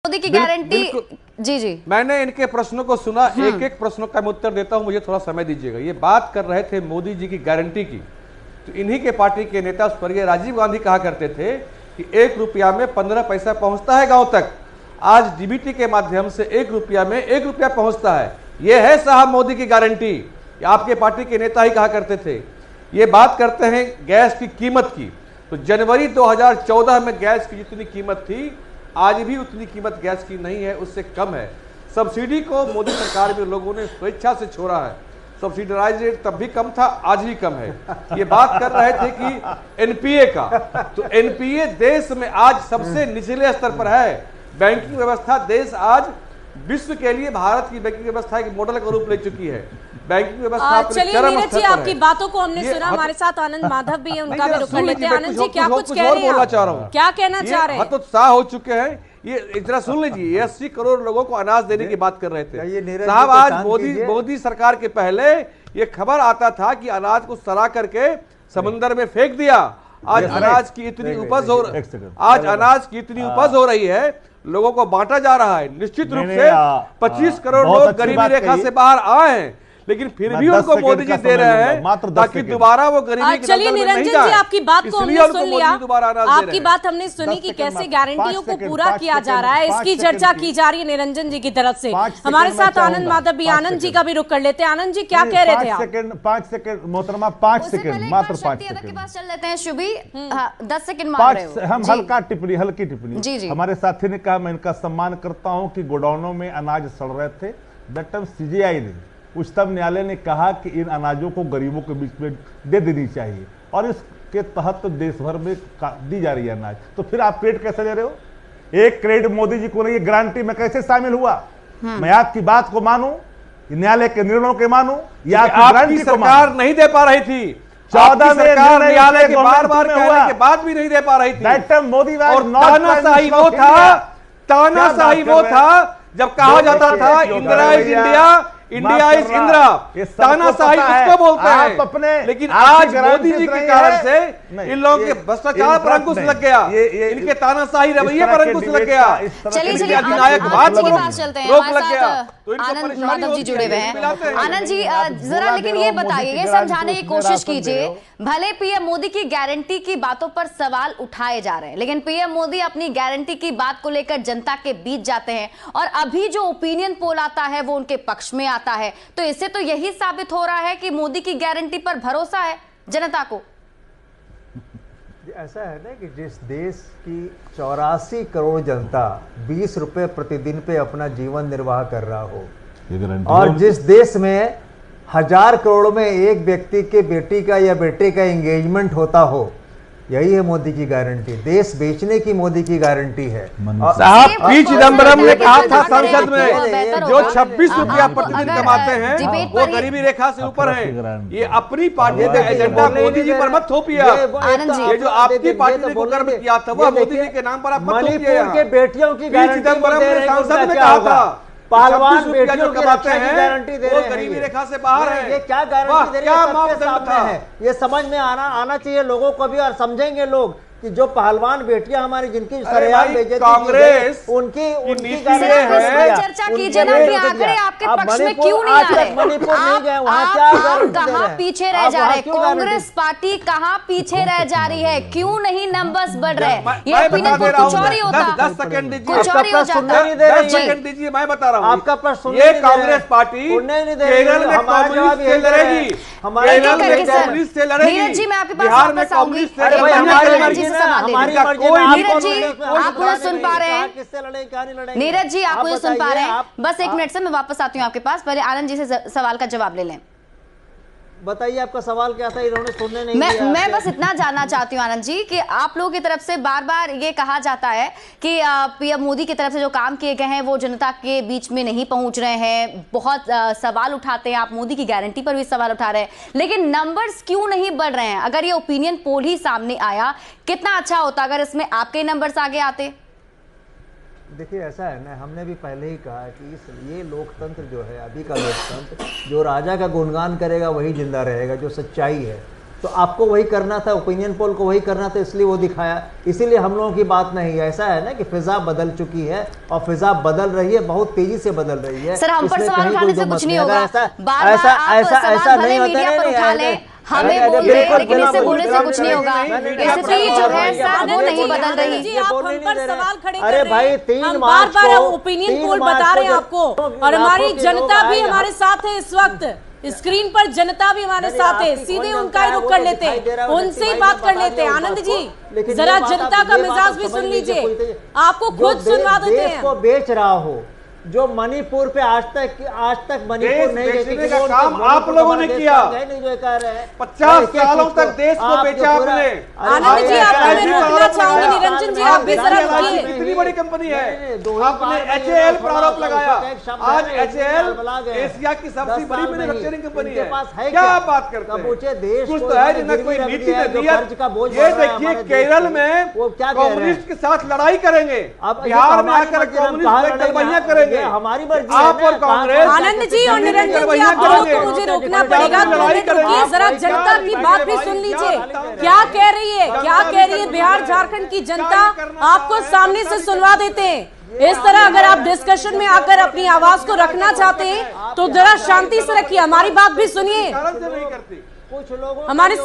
मोदी की गारंटी। जी जी, मैंने इनके प्रश्नों को सुना, एक एक प्रश्नों का मैं उत्तर देता हूं, मुझे थोड़ा समय दीजिएगा। ये बात कर रहे थे मोदी जी की गारंटी की, तो इन्हीं के पार्टी के नेता स्वर्गीय राजीव गांधी कहा करते थे कि 1 रुपया में 15 पैसा पहुंचता है गांव तक। आज डीबीटी के माध्यम से 1 रुपया में 1 रुपया पहुंचता है। यह है साहब मोदी की गारंटी। आपके पार्टी के नेता ही कहा करते थे। ये बात करते हैं गैस की कीमत की, तो जनवरी 2014 में गैस की जितनी कीमत थी आज भी उतनी कीमत गैस की नहीं है, उससे कम है। सब्सिडी को मोदी सरकार में लोगों ने स्वेच्छा से छोड़ा है। सब्सिडाइज रेट तब भी कम था, आज भी कम है। ये बात कर रहे थे कि एनपीए का, तो एनपीए देश में आज सबसे निचले स्तर पर है। बैंकिंग व्यवस्था देश आज विश्व के लिए भारत की बैंकिंग व्यवस्था एक मॉडल का रूप ले चुकी है। बैंकिंग व्यवस्था चलिए नीरज जी, आपकी बातों को हमने सुना। हमारे साथ आनंद माधव भी है, उनका भी रुख कर लेते हैं। आनंद जी, क्या कुछ कह रहे हैं, क्या कहना चाह रहे हैं? हतोत्साह हो चुके हैं। ये जरा सुन लीजिए, ये 80 करोड़ लोगों को अनाज देने की बात कर रहे थे साहब। आज मोदी सरकार के पहले ये खबर आता था कि अनाज को सड़ा करके समंदर में फेंक दिया। आज अनाज की इतनी उपज हो रही है, लोगों को बांटा जा रहा है। निश्चित रूप से 25 करोड़ लोग गरीबी रेखा से बाहर आए हैं, लेकिन फिर भी उनको मोदी जी दे रहे हैं ताकि दोबारा वो गरीबी के चलिए निरंजन जी, आपकी बात को हमने सुन लिया। आपकी बात हमने सुनी कि कैसे गारंटियों को पूरा किया जा रहा है, इसकी चर्चा की जा रही है निरंजन जी की तरफ से। हमारे साथ आनंद माधव भी, आनंद जी का भी रुख कर लेते हैं। आनंद जी, क्या कह रहे थे आप? 5 सेकंड मोहतरमा, 5 सेकंड, मात्र 5 सेकंड के पास चल लेते हैं। शुभी 10 सेकंड मांग रहे हो। हम हल्की टिप्पणी। हमारे साथी ने कहा, मैं इनका सम्मान करता हूं कि गोडाउनों में अनाज सड़ रहे थे। दैट टाइम सीजीआई ने, उच्चतम न्यायालय ने कहा कि इन अनाजों को गरीबों के बीच में दे देनी चाहिए, और इसके तहत तो देश भर में दी जा रही है अनाज। तो फिर आप क्रेडिट कैसे ले रहे हो? एक क्रेडिट मोदी जी को नहीं, गारंटी में कैसे शामिल हुआ? मैं आपकी बात को मानूं, न्यायालय के निर्णयों के मानूं, या आपकी सरकार नहीं दे पा रही थी? 14 में न्यायालय के बार-बार कहने के बाद भी नहीं दे पा रही थी। दैट टाइम मोदी और तानाशाही वो था जब कहा जाता था Indira is India, India is Indira. तानाशाही उसको बोलते हैं। लेकिन आज मोदी जी के कारण से इन लोगों के भ्रष्टाचार पर अंकुश लग गया, इनके तानाशाही रवैये पर अंकुश लग गया। चलिए अधिनायक बात के पास चलते हैं। हमारे साथ आनंद माधव जी जुड़े हुए हैं। आनंद जी, जरा लेकिन ये बताइए, ये समझाने की कोशिश कीजिए, भले पीएम मोदी की गारंटी की बातों पर सवाल उठाए जा रहे हैं, लेकिन पीएम मोदी अपनी गारंटी की बात को लेकर जनता के बीच जाते हैं, और अभी जो ओपिनियन पोल आता है वो उनके पक्ष में आता है। तो इससे तो यही साबित हो रहा है कि मोदी की गारंटी पर भरोसा है जनता को। ऐसा है ना कि जिस देश की 84 करोड़ जनता 20 रुपए प्रतिदिन पे अपना जीवन निर्वाह कर रहा हो, और जिस देश में 1000 करोड़ में एक व्यक्ति के बेटी का या बेटे का एंगेजमेंट होता हो, यही है मोदी की गारंटी। देश बेचने की मोदी की गारंटी है। साहब, पी चिदम्बरम ने कहा था संसद में, जो 26 रुपया प्रतिदिन कमाते हैं वो गरीबी रेखा से ऊपर हैं। ये अपनी पार्टी का एजेंडा मोदी जी पर मत थोपिए। ये जो आपकी पार्टी ने कुकर्म किया था वो मोदी जी के नाम पर आप मत थोपिए। मणिपुर के बेटियों की पी चिदम्बरम ने संसद में कहा था पहलवान बेटियों की रक्षा की गारंटी दे रहे हैं, गरीबी रेखा से बाहर है। ये क्या गारंटी दे रहे हैं? सबके सामने है। ये समझ में आना चाहिए लोगों को भी, और समझेंगे लोग कि जो पहलवान बेटियां हमारी जिनकी सरेआम बेइज्जती कांग्रेस उनकी चर्चा कीजिए ना कि आंकड़े आपके पक्ष में क्यों नहीं आ रहे? मणिपुर नहीं गए, वहां क्या कहां पीछे रह जा रहे? कांग्रेस पार्टी कहां पीछे रह जा रही है? क्यों नहीं नंबर्स बढ़ रहे? ये ओपिनियन पोल कुछ और ही होता, 10 सेकंड दीजिए, कुछ और ही हो जाता। 10 सेकंड दीजिए, मैं बता रहा हूं। आपका प्रश्न ये कांग्रेस पार्टी केरल में कांग्रेस से लड़ेगी, केरल में कांग्रेस से लड़ेगी, बिहार में कांग्रेस से लड़ेगी। नीरज जी, आप मुझे सुन पा रहे हैं? नीरज जी, आप मुझे सुन पा रहे हैं? बस 1 मिनट से मैं वापस आती हूँ आपके पास। पहले आनंद जी से सवाल का जवाब ले लें। बताइए आपका सवाल क्या था? इन्होंने सुनने नहीं दिया। मैं बस इतना जानना चाहती हूँ आनंद जी कि आप लोगों की तरफ से बार बार ये कहा जाता है कि पीएम मोदी की तरफ से जो काम किए गए हैं वो जनता के बीच में नहीं पहुंच रहे हैं। बहुत सवाल उठाते हैं, आप मोदी की गारंटी पर भी सवाल उठा रहे हैं, लेकिन नंबर्स क्यों नहीं बढ़ रहे हैं? अगर ये ओपिनियन पोल ही सामने आया, कितना अच्छा होता अगर इसमें आपके नंबर्स आगे आते। देखिए, ऐसा है ना, हमने भी पहले ही कहा कि ये लोकतंत्र जो है, अभी का लोकतंत्र, जो राजा का गुणगान करेगा वही जिंदा रहेगा, जो सच्चाई है। तो आपको वही करना था, ओपिनियन पोल को वही करना था, इसलिए वो दिखाया। इसीलिए हम लोगों की बात नहीं है। ऐसा है ना कि फिजा बदल चुकी है और फिजा बदल रही है, बहुत तेजी से बदल रही है। सर, हम पर सवाल उठाने से कुछ नहीं होगा। ऐसा नहीं होता है, हमें बोल रहे हैं, लेकिन इससे बोलने से कुछ नहीं होगा। स्थिति जो है सर वो नहीं बदल रही। आप हम पर सवाल खड़े अरे भाई, 3 मार्च बार ओपिनियन पोल बता रहे हैं आपको, और हमारी जनता भी हमारे साथ है इस वक्त। स्क्रीन पर जनता भी हमारे साथ है, सीधे उनका ही रुख कर लेते हैं, उनसे ही बात कर लेते हैं। आनंद जी, जरा जनता का मिजाज भी सुन लीजिए, आपको खुद सुनवा देते हैं। देश को बेच रहा हो, जो मणिपुर पे आज तक मणिपुर नहीं बेचने का काम आप लोगों ने किया। 50 सालों तक देश को बेचा आपने। आनंद जी, आपको मैं रोकना चाहूंगी। निरंजन जी, आप भी जरा रुकिए। कितनी बड़ी कंपनी है, आपने HAL पर आरोप लगाया। आज HAL एशिया की सबसे बड़ी मैन्युफैक्चरिंग कंपनी है। क्या आप बात करते हैं? कुछ तो है जिन्हें कोई नीति ने दिया। ये देखिए, केरल में कम्युनिस्ट के साथ लड़ाई करेंगे, बिहार में आकर कम्युनिस्ट दलबहियां करेंगे। हमारी मर्जी आप और कांग्रेस। आनंद जी और निरंजन जी, आप दोनों को मुझे रोकना पड़ेगा। रुकिए, जरा जनता की बात भी सुन लीजिए। क्या कह रही है, क्या कह रही है बिहार झारखंड की जनता, आपको सामने से सुनवा देते हैं। इस तरह अगर आप डिस्कशन में आकर अपनी आवाज को रखना चाहते हैं तो जरा शांति से रखिए, हमारी बात भी सुनिए। कुछ लोगों हमारे